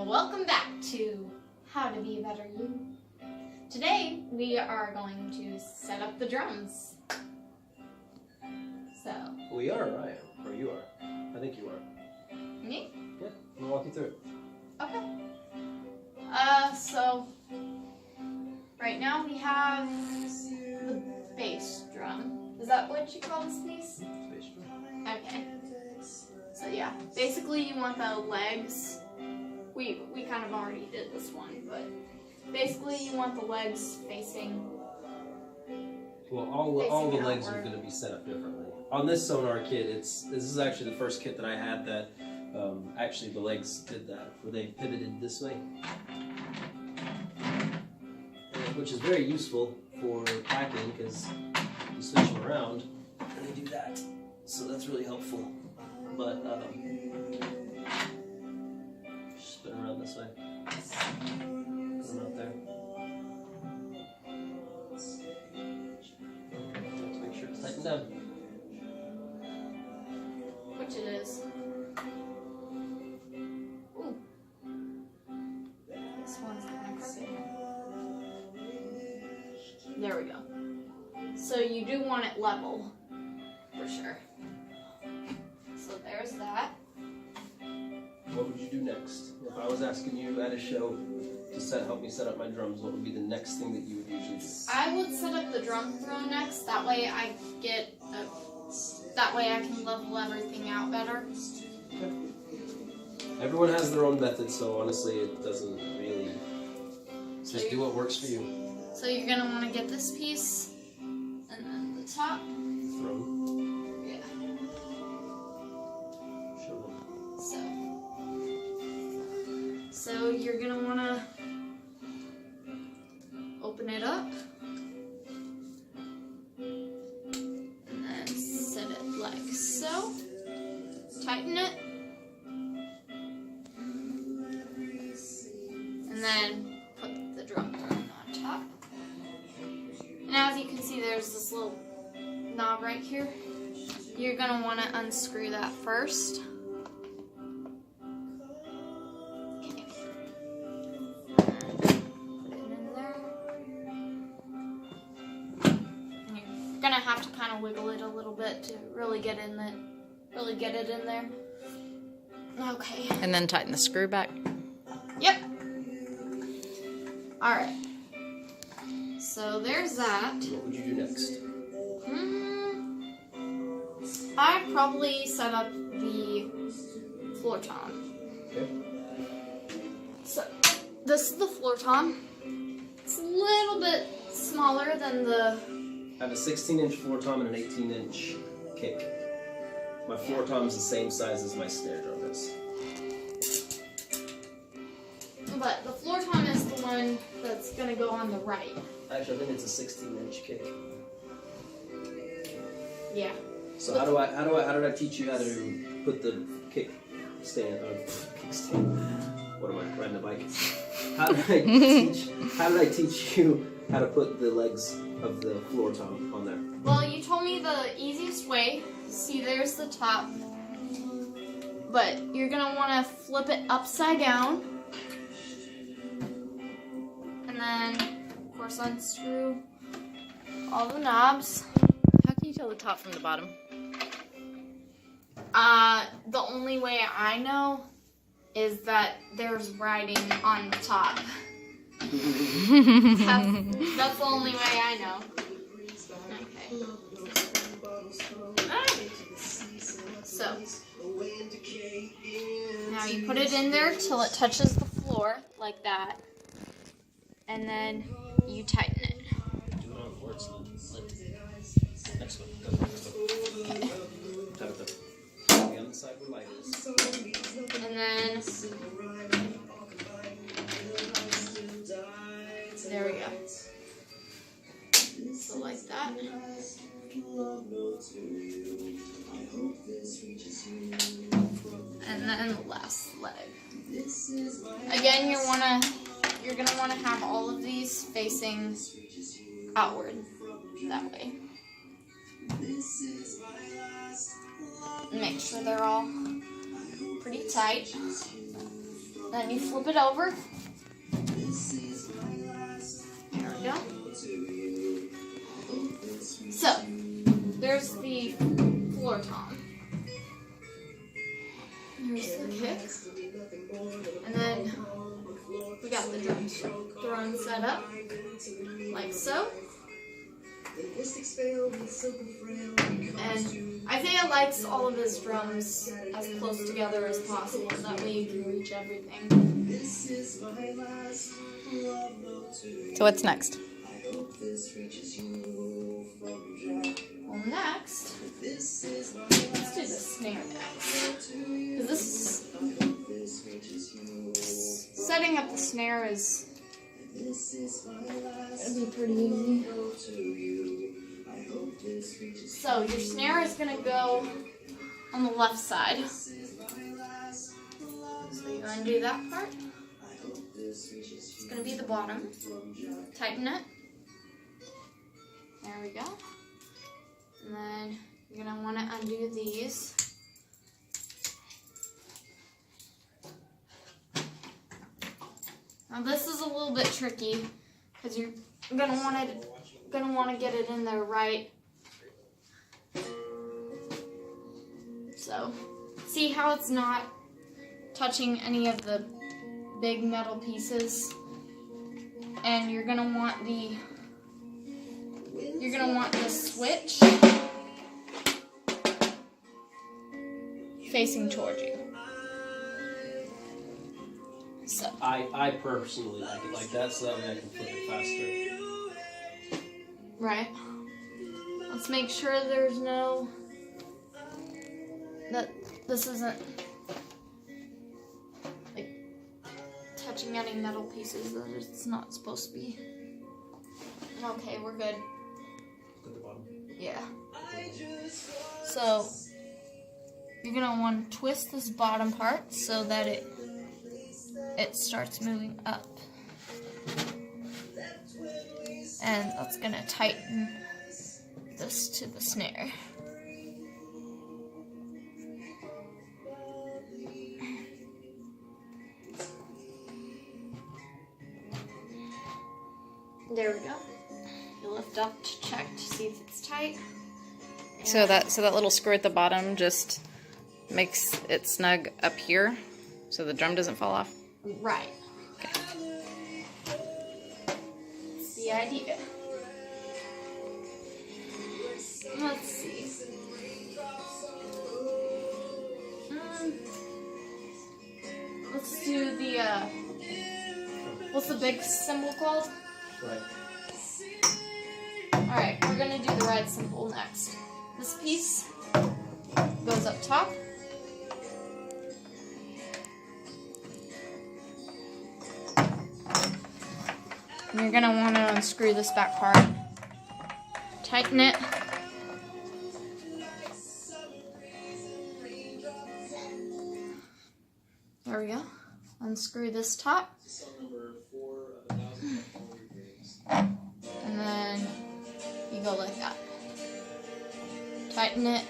welcome back to How to Be a Better You. Today we are going to set up the drums. So We are, or I am, or you are. I think you are. me? Yeah, I'm gonna walk you through it. Okay. So right now we have the bass drum. Is that what you call this piece? Space drum. Okay. So yeah, basically you want the legs. We kind of already did this one, but basically you want the legs facing. Well, all the Facing legs are outward. going to be set up differently. On this Sonar kit, this is actually the first kit that I had that actually the legs did that, where they pivoted this way, which is very useful for packing because you switch them around and they do that. So that's really helpful. But spin around this way. Put them out there. Have to make sure it's tightened down. Which it is. Ooh. This one's kind of crooked. There we go. So you do want it level, for sure. So there's that. What would you do next? If I was asking you at a show to help me set up my drums, what would be the next thing that you would usually do? I would set up the drum throw next. That way I can level everything out better. Everyone has their own method, so honestly, it doesn't really. Just do what works for you. So you're gonna want to get this piece, and then the top. Throw. Yeah. Show them. So you're gonna want to open it up, and then set it like so. Tighten it, and then put the drum on top. And as you can see, there's this little knob right here. You're gonna want to unscrew that first. Okay. Put it in there. And you're gonna have to kind of wiggle it a little bit to really get it in there. Okay. And then tighten the screw back. Yep. All right. So there's that. What would you do next? I'd probably set up the floor tom. Okay. So this is the floor tom. It's a little bit smaller than the. I have a 16-inch floor tom and an 18-inch kick. My floor tom is the same size as my snare drum is. But the floor tom is the one that's gonna go on the right. Actually, I think it's a 16-inch kick. Yeah. So how did I teach you how to put the kick stand? What am I riding a bike? How did I teach you how to put the legs of the floor tom on there? Well, you told me the easiest way. See, there's the top. But you're gonna want to flip it upside down. And then, of course, unscrew all the knobs. How can you tell the top from the bottom? The only way I know is that there's writing on the top. That's the only way I know. Okay. Alright. So, now you put it in there till it touches the floor, like that. And then you tighten it. Do it on where it's next one. Okay. Tap it there. The other side where light is. And then there we go. So like that. And then the last leg. Again, you're gonna wanna have all of these facing outward that way. Make sure they're all pretty tight. Then you flip it over. There we go. So, there's the floor tom. Here's the kick. And then we got the drums thrown set up, like so. And Isaiah likes all of his drums as close together as possible, so that way you can reach everything. So what's next? Well, next, let's do the snare next. 'Cause this setting up the snare is gonna be pretty easy. So your snare is gonna go on the left side. So you undo that part. It's gonna be the bottom. Tighten it. There we go. And then you're gonna want to undo these. Now this is a little bit tricky because you're gonna want to get it in there right. So see how it's not touching any of the big metal pieces, and you're gonna want the switch facing towards you. So I personally like it like that, so that way I can flip it faster. right. Let's make sure that this isn't like touching any metal pieces that it's not supposed to be. Okay, we're good. At the bottom. Yeah. So you're gonna want to twist this bottom part so that it starts moving up, and that's gonna tighten this to the snare. There we go. You lift up to check to see if it's tight. So that little screw at the bottom just makes it snug up here, so the drum doesn't fall off. Right. Okay. That's the idea. Let's see. Let's do the, what's the big cymbal called? Right. Alright, we're gonna do the ride cymbal next. This piece goes up top. And you're gonna want to unscrew this back part. Tighten it. There we go. Unscrew this top. And then you go like that. Tighten it.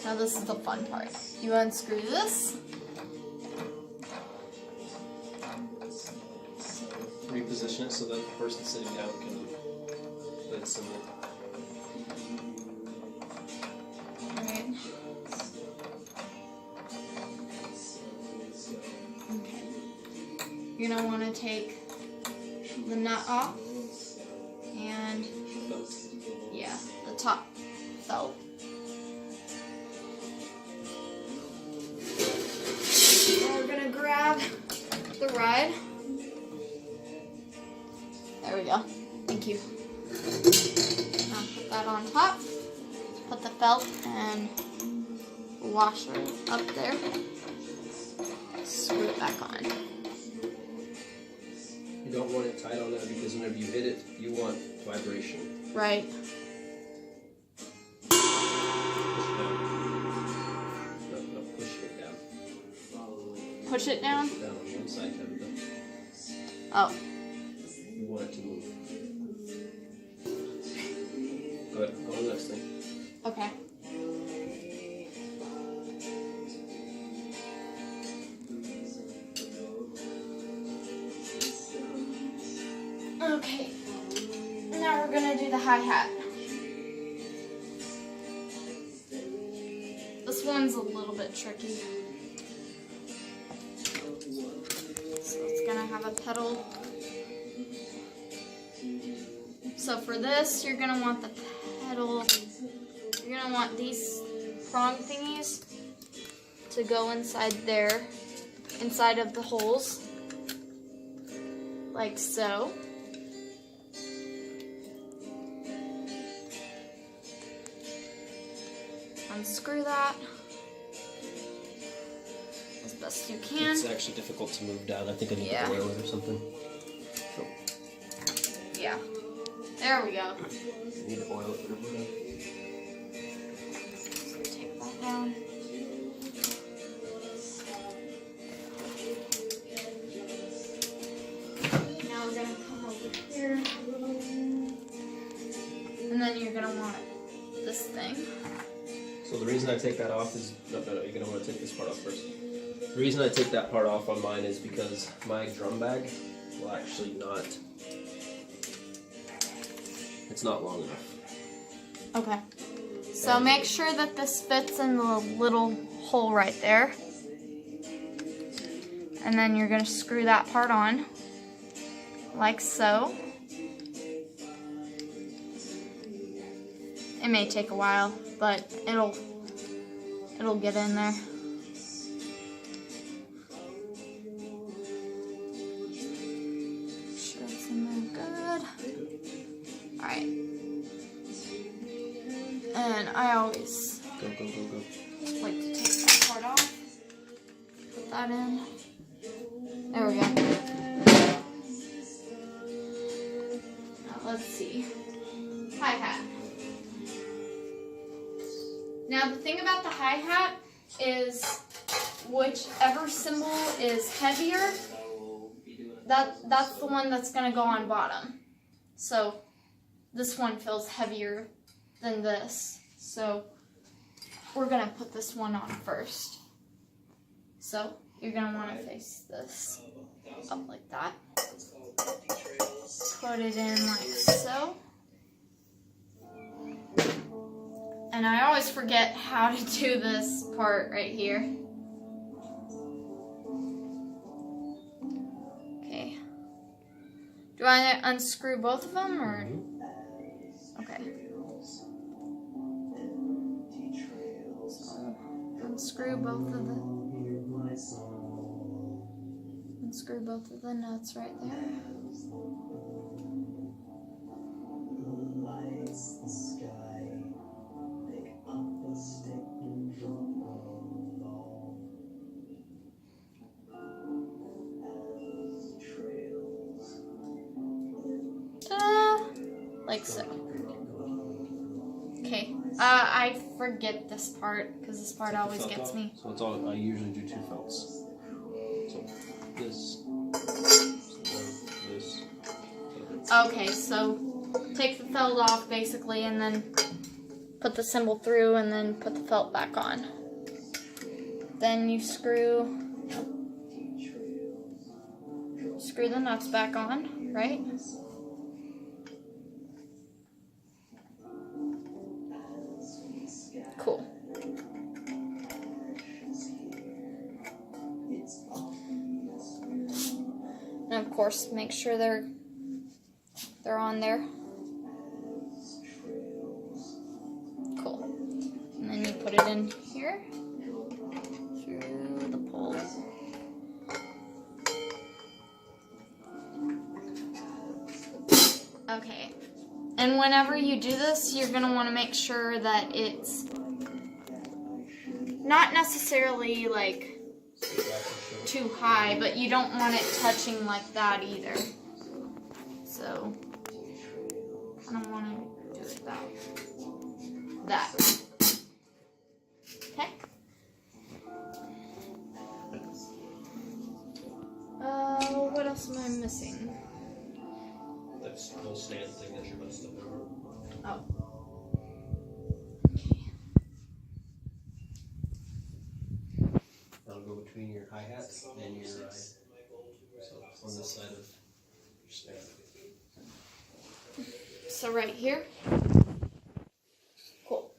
Now this is the fun part. You unscrew this. Reposition it so that the person sitting down can play the cymbal. Right. Okay. You're gonna want to take the nut off and yeah, the top felt. Now we're gonna grab the ride. There we go. Thank you. Now put that on top. Put the felt and washer up there. Screw it back on. You don't want it tight on there because whenever you hit it, you want vibration. Right. Push it down. Push it down? Push it down on one side, everything. Oh. You want it to move. Go ahead, go to the next thing. Okay. Okay, now we're gonna do the hi-hat. This one's a little bit tricky. So it's gonna have a pedal. So for this, you're gonna want the pedal, you're gonna want these prong thingies to go inside there, inside of the holes, like so. Unscrew that as best you can. It's actually difficult to move down. I think I need Yeah. to oil it or something. So, Yeah. There we go. I need to oil it for everything. So take that down. Now we're gonna come over here. And then you're gonna want this thing. So the reason I take that off is, no, you're gonna want to take this part off first. The reason I take that part off on mine is because my drum bag will actually not, it's not long enough. Okay. So make sure that this fits in the little hole right there. And then you're gonna screw that part on, like so. It may take a while, but it'll get in there. Sure it's in there good. Alright. And I always Go. like to take that part off. Put that in. There we go. Now let's see. Hi-hat. Now the thing about the hi-hat is whichever cymbal is heavier, that's the one that's gonna go on bottom. So this one feels heavier than this. So we're gonna put this one on first. So you're gonna wanna face this up like that. Put it in like so. And I always forget how to do this part right here. Okay. Do I unscrew both of them or? Okay. So unscrew both of the nuts right there. Ta-da! Like so. Okay. I forget this part because this part always gets me. So it's all, I usually do 2 felts. So this. Okay, so take the felt off basically and then put the cymbal through and then put the felt back on. Then you screw the nuts back on, right? Cool. And of course, make sure they're on there. Cool. And then you put it in here through the pole. Okay. And whenever you do this, you're going to want to make sure that it's not necessarily like too high, but you don't want it touching like that either. So I don't want to do it that. Okay. What else am I missing? That's the whole stand thing that you're messed up over. Oh. That'll go between your hi-hat and your ride. So on this side of your stand. So right here. Cool.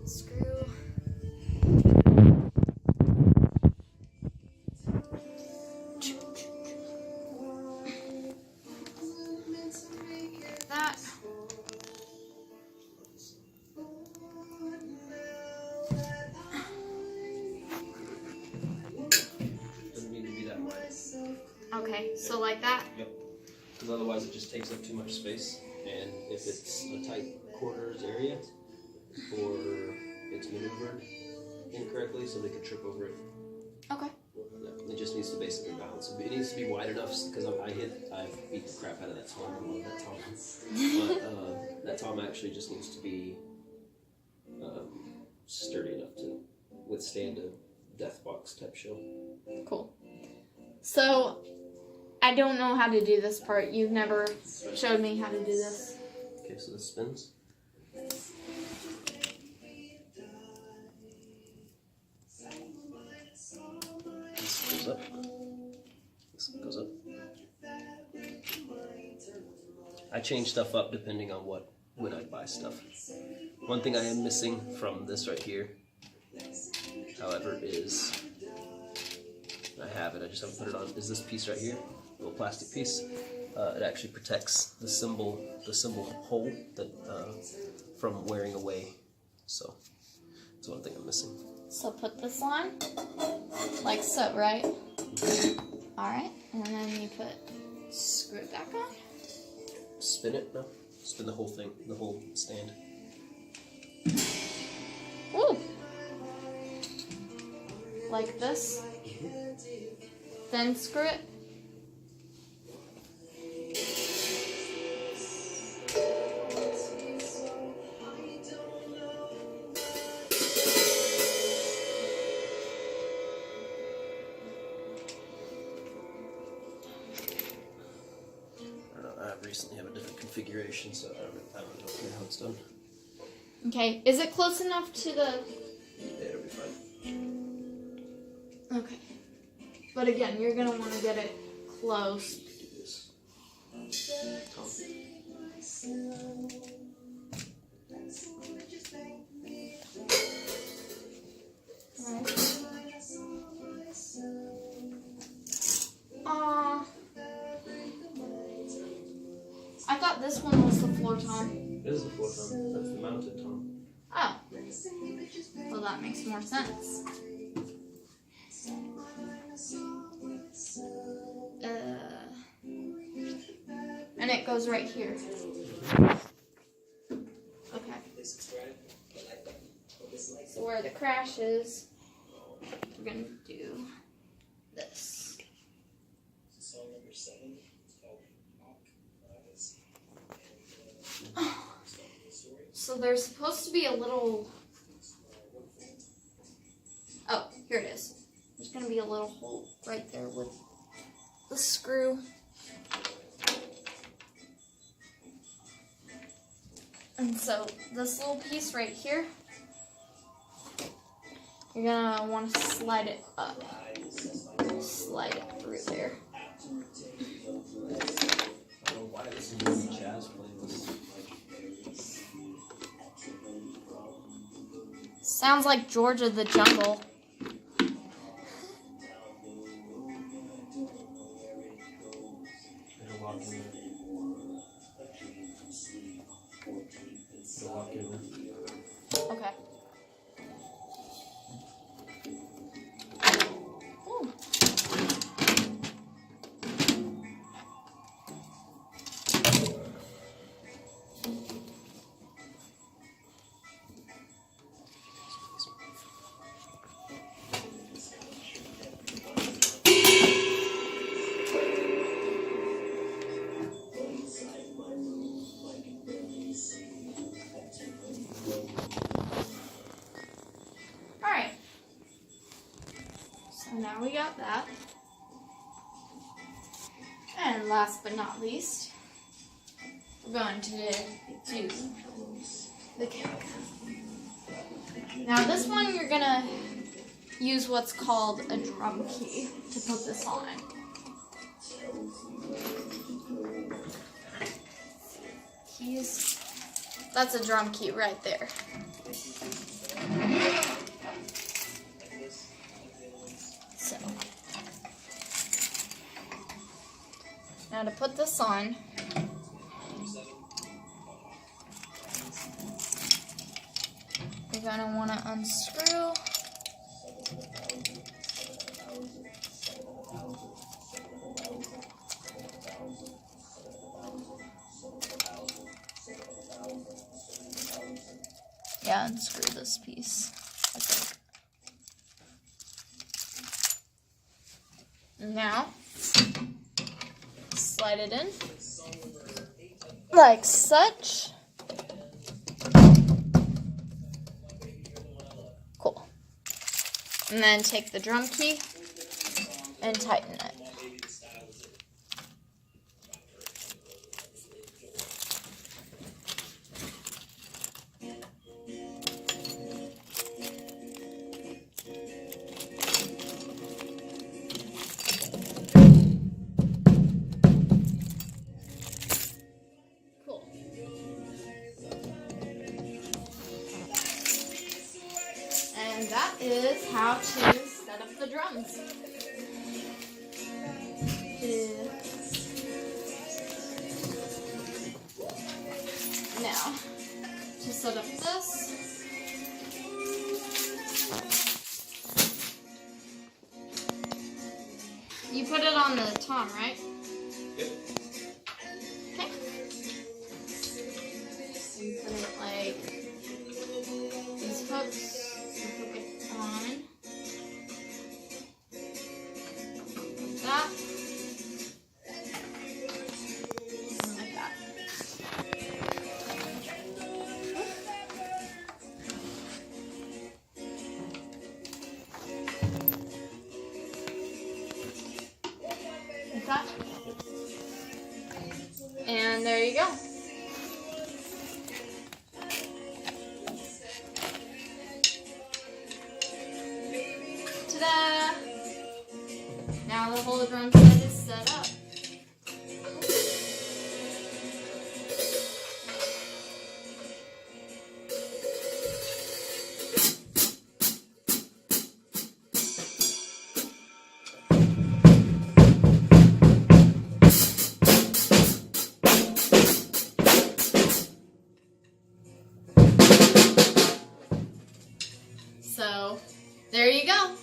Screw. That. Doesn't need to be that wide. Okay, so like that. Because otherwise it just takes up too much space. And if it's a tight quarters area, or it's maneuvered incorrectly, so they could trip over it. Okay. Yeah, it just needs to basically balance. It needs to be wide enough because I beat the crap out of that Tom. I love that Tom. But that Tom actually just needs to be sturdy enough to withstand a death box type show. Cool. So, I don't know how to do this part. You've never showed me how to do this. Okay, so this spins. This goes up. This goes up. I change stuff up depending on when I buy stuff. One thing I am missing from this right here, however, is I have it. I just haven't put it on. Is this piece right here, a little plastic piece? It actually protects the symbol hole that from wearing away. So that's one thing I'm missing. So put this on, like so, right? Alright, and then you screw it back on. Spin it? No. Spin the whole thing, the whole stand. Ooh! Like this. Then screw it. I recently have a different configuration, so I don't know how it's done. Okay, is it close enough to the... Yeah, it'll be fine. Okay. But again, you're gonna want to get it close. Do this. Tom. I thought this one was the floor tom. This is the floor Tom. That's the mounted Tom. Oh. Well, that makes more sense. And it goes right here. Okay. So where the crash is, we're gonna do this. So there's supposed to be a little... Oh, here it is. There's going to be a little hole right there with the screw. And so this little piece right here, you're going to want to slide it up. Slide it through there. I don't know why this is a jazz playlist. Sounds like Georgia the Jungle. It'll walk in there. It'll walk in there. Okay. Ooh. Alright. So now we got that. And last but not least, we're going to do the kick. Now this one you're gonna use what's called a drum key to put this on. Keys. That's a drum key right there. So, now to put this on, you're going to want to unscrew. Yeah, unscrew this piece, I think. Now, slide it in, like such. Cool. And then take the drum key and tighten it. And that is how to set up the drums. Now, to set up this, you put it on the tom, right? Yep. Okay. You put it like these hooks. You hook it on. Like that. And like that. Like that. And there you go. Ta-da! Now the whole drum set is set up. So, there you go.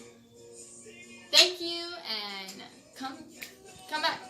Thank you, and come back.